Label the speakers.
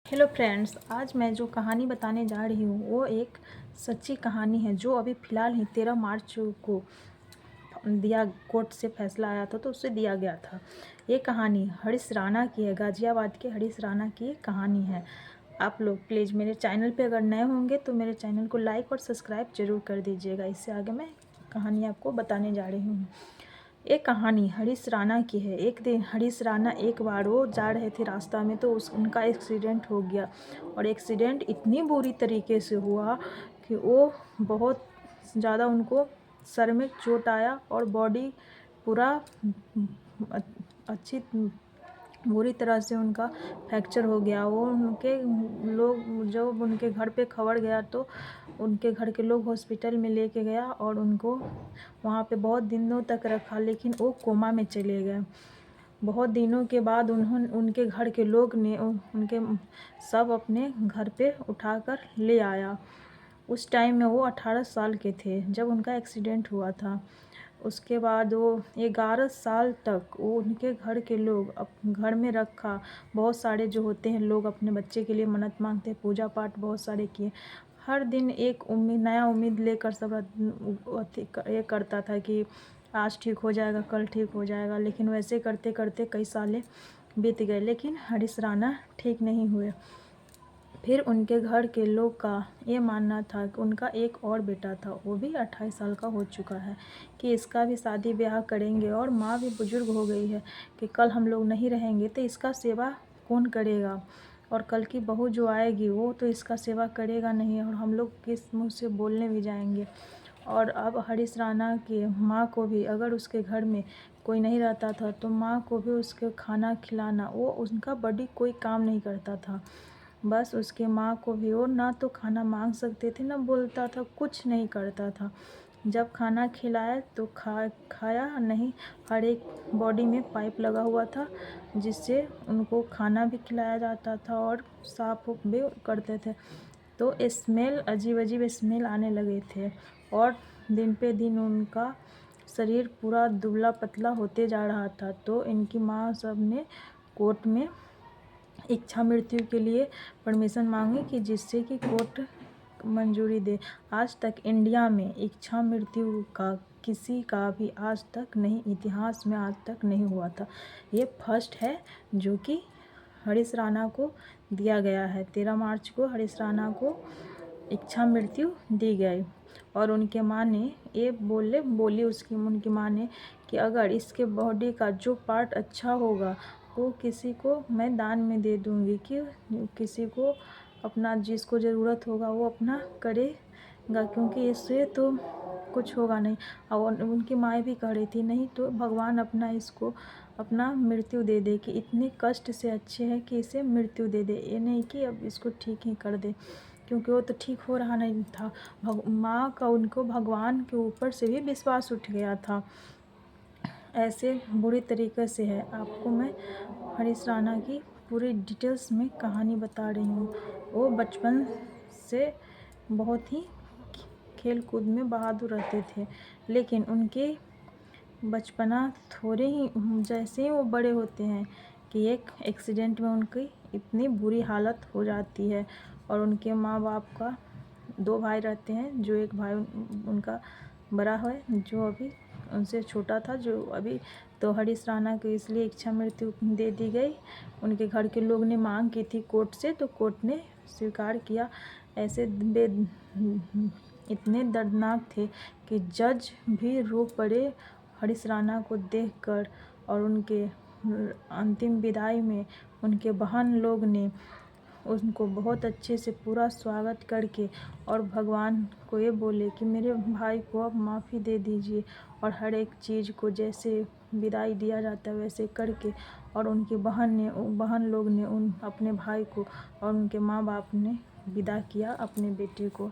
Speaker 1: Hello friends, आज मैं जो कहानी बताने जा रही हूँ वो एक सच्ची कहानी है जो अभी फ़िलहाल ही 13 मार्च को कोर्ट से फैसला आया था तो उससे दिया गया था। ये कहानी हरीश राणा की है, गाज़ियाबाद के हरीश राणा की कहानी है। आप लोग प्लीज़ मेरे चैनल पे अगर नए होंगे तो मेरे चैनल को लाइक और सब्सक्राइब ज़रूर कर दीजिएगा। इससे आगे मैं कहानी आपको बताने जा रही हूँ। एक कहानी हरीश राणा की है। एक दिन हरीश राणा एक बार वो जा रहे थे रास्ता में तो उनका एक्सीडेंट हो गया और एक्सीडेंट इतनी बुरी तरीके से हुआ कि वो बहुत ज़्यादा उनको सर में चोट आया और बॉडी पूरा अच्छी बुरी तरह से उनका फ्रैक्चर हो गया। वो उनके लोग जब उनके घर पे खबर गया तो उनके घर के लोग हॉस्पिटल में लेके गया और उनको वहाँ पे बहुत दिनों तक रखा, लेकिन वो कोमा में चले गए। बहुत दिनों के बाद उनके घर के लोग ने उनके सब अपने घर पे उठाकर ले आया। उस टाइम में वो 18 साल के थे जब उनका एक्सीडेंट हुआ था। उसके बाद वो 11 साल तक वो उनके घर के लोग घर में रखा। बहुत सारे जो होते हैं लोग अपने बच्चे के लिए मन्नत मांगते, पूजा पाठ बहुत सारे किए। हर दिन एक नया उम्मीद लेकर सब ये करता था कि आज ठीक हो जाएगा, कल ठीक हो जाएगा, लेकिन वैसे करते करते कई सालें बीत गए, लेकिन हरीश राणा ठीक नहीं हुए। फिर उनके घर के लोग का ये मानना था कि उनका एक और बेटा था, वो भी 28 साल का हो चुका है, कि इसका भी शादी ब्याह करेंगे और माँ भी बुजुर्ग हो गई है कि कल हम लोग नहीं रहेंगे तो इसका सेवा कौन करेगा, और कल की बहू जो आएगी वो तो इसका सेवा करेगा नहीं, और हम लोग किस मुँह से बोलने भी जाएंगे। और अब हरीश राणा की माँ को भी अगर उसके घर में कोई नहीं रहता था तो माँ को भी उसके खाना खिलाना, वो उनका बड़ी कोई काम नहीं करता था। बस उसके माँ को भी वो ना तो खाना मांग सकते थे, ना बोलता था, कुछ नहीं करता था। जब खाना खिलाया तो खाया नहीं। हर एक बॉडी में पाइप लगा हुआ था जिससे उनको खाना भी खिलाया जाता था और साफ भी करते थे। तो स्मेल अजीब अजीब स्मेल आने लगे थे और दिन पे दिन उनका शरीर पूरा दुबला पतला होते जा रहा था। तो इनकी माँ सब ने कोर्ट में इच्छा मृत्यु के लिए परमिशन मांगी कि जिससे कि कोर्ट मंजूरी दे। आज तक इंडिया में इच्छा मृत्यु का किसी का भी आज तक नहीं, इतिहास में आज तक नहीं हुआ था। ये फर्स्ट है जो कि हरीश राणा को दिया गया है। 13 मार्च को हरीश राणा को इच्छा मृत्यु दी गई और उनके माँ ने ये बोली उनकी माँ ने कि अगर इसके बॉडी का जो पार्ट अच्छा होगा वो किसी को मैं दान में दे दूँगी, कि किसी को अपना जिसको ज़रूरत होगा वो अपना करेगा, क्योंकि इससे तो कुछ होगा नहीं। और उनकी माँ भी कह रही थी नहीं तो भगवान इसको अपना मृत्यु दे दे, कि इतने कष्ट से अच्छे है कि इसे मृत्यु दे दे, ये नहीं कि अब इसको ठीक ही कर दे, क्योंकि वो तो ठीक हो रहा नहीं था। माँ का उनको भगवान के ऊपर से भी विश्वास उठ गया था। ऐसे बुरी तरीके से है। आपको मैं हरीश राणा की पूरी डिटेल्स में कहानी बता रही हूँ। वो बचपन से बहुत ही खेल कूद में बहादुर रहते थे, लेकिन उनके बचपना थोड़े ही जैसे ही वो बड़े होते हैं कि एक एक्सीडेंट में उनकी इतनी बुरी हालत हो जाती है। और उनके माँ बाप का 2 भाई रहते हैं, जो एक भाई उनका बड़ा है जो अभी उनसे छोटा था, जो अभी तो हरीश राणा को इसलिए इच्छा मृत्यु दे दी गई। उनके घर के लोग ने मांग की थी कोर्ट से, तो कोर्ट ने स्वीकार किया। ऐसे इतने दर्दनाक थे कि जज भी रो पड़े हरीश राणा को देखकर। और उनके अंतिम विदाई में उनके बहन लोग ने उनको बहुत अच्छे से पूरा स्वागत करके और भगवान को ये बोले कि मेरे भाई को अब माफ़ी दे दीजिए, और हर एक चीज़ को जैसे विदाई दिया जाता है वैसे करके। और उनकी बहन लोग ने अपने भाई को और उनके माँ बाप ने विदा किया अपने बेटे को।